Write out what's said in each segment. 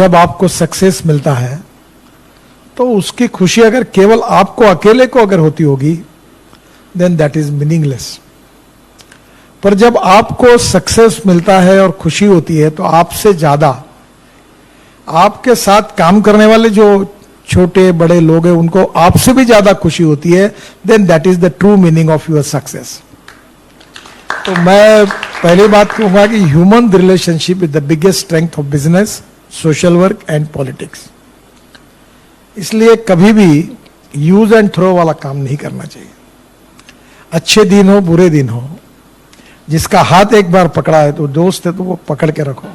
जब आपको सक्सेस मिलता है तो उसकी खुशी अगर केवल आपको अकेले को अगर होती होगी देन दैट इज मीनिंगलेस। पर जब आपको सक्सेस मिलता है और खुशी होती है तो आपसे ज्यादा आपके साथ काम करने वाले जो छोटे बड़े लोग हैं उनको आपसे भी ज्यादा खुशी होती है, then that is the true meaning of your success. तो मैं पहली बात कहूंगा कि human relationship is the biggest strength of business, social work and politics. इसलिए कभी भी यूज एंड थ्रो वाला काम नहीं करना चाहिए। अच्छे दिन हो बुरे दिन हो, जिसका हाथ एक बार पकड़ा है तो दोस्त है तो वो पकड़ के रखो।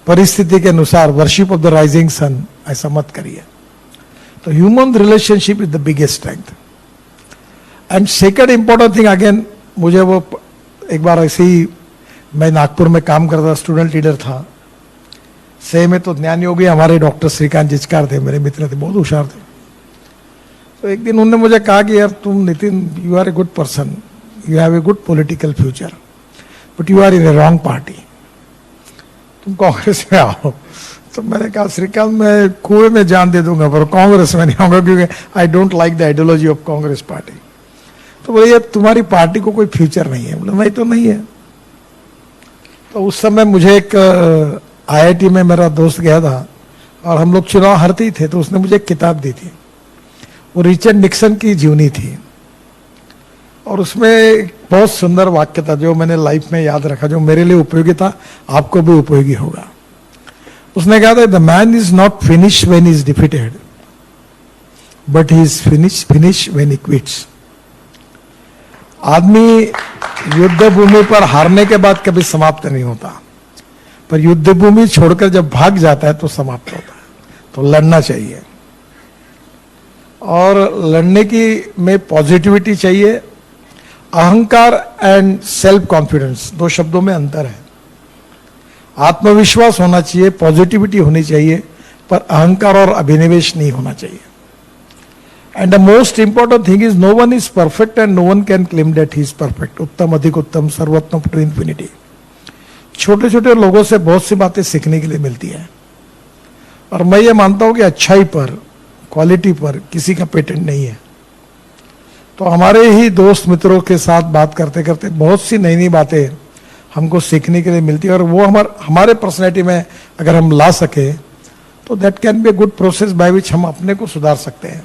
परिस्थिति के अनुसार worship of the rising sun ऐसा मत करिए। तो human relationship is the biggest strength. And second important thing again, मुझे वो एक बार ऐसे ही मैं नागपुर में काम करता, स्टूडेंट लीडर था। सही में तो ज्ञान योगी हमारे डॉक्टर श्रीकांत जिचकार थे, मेरे मित्र थे, बहुत होशियार थे। तो एक दिन उन्होंने मुझे कहा कि यार तुम Nitin, you are a good person, you have a good political future, but you are in a wrong party, तुम कांग्रेस में आओ। तो मैंने कहा श्रीकांत मैं कुएं में जान दे दूंगा पर कांग्रेस में नहीं आऊंगा, क्योंकि I don't like the ideology of Congress party. तो बोले तुम्हारी पार्टी को कोई फ्यूचर नहीं है। बोले नहीं तो नहीं है। तो उस समय मुझे एक आईआईटी में मेरा दोस्त गया था और हम लोग चुनाव हारते ही थे, तो उसने मुझे एक किताब दी थी, वो रिचर्ड निक्सन की जीवनी थी। और उसमें एक बहुत सुंदर वाक्य था जो मैंने लाइफ में याद रखा, जो मेरे लिए उपयोगी था, आपको भी उपयोगी होगा। उसने कहा था, the man is not finish when he is defeated, but he is finish when he quits. आदमी युद्ध भूमि पर हारने के बाद कभी समाप्त नहीं होता, पर युद्ध भूमि छोड़कर जब भाग जाता है तो समाप्त होता है। तो लड़ना चाहिए, और लड़ने की में पॉजिटिविटी चाहिए। अहंकार एंड सेल्फ कॉन्फिडेंस, दो शब्दों में अंतर है। आत्मविश्वास होना चाहिए, पॉजिटिविटी होनी चाहिए, पर अहंकार और अभिनिवेश नहीं होना चाहिए। And the most important thing is no one is perfect and no one can claim that he is perfect. उत्तम अधिक उत्तम, सर्वोत्तम टू इन्फिनिटी। छोटे छोटे लोगों से बहुत सी बातें सीखने के लिए मिलती है, और मैं ये मानता हूं कि अच्छाई पर, क्वालिटी पर किसी का पेटेंट नहीं है। तो हमारे ही दोस्त मित्रों के साथ बात करते करते बहुत सी नई नई बातें हमको सीखने के लिए मिलती है, और वो हमारे पर्सनैलिटी में अगर हम ला सके तो that can be a good process by which हम अपने को सुधार सकते हैं।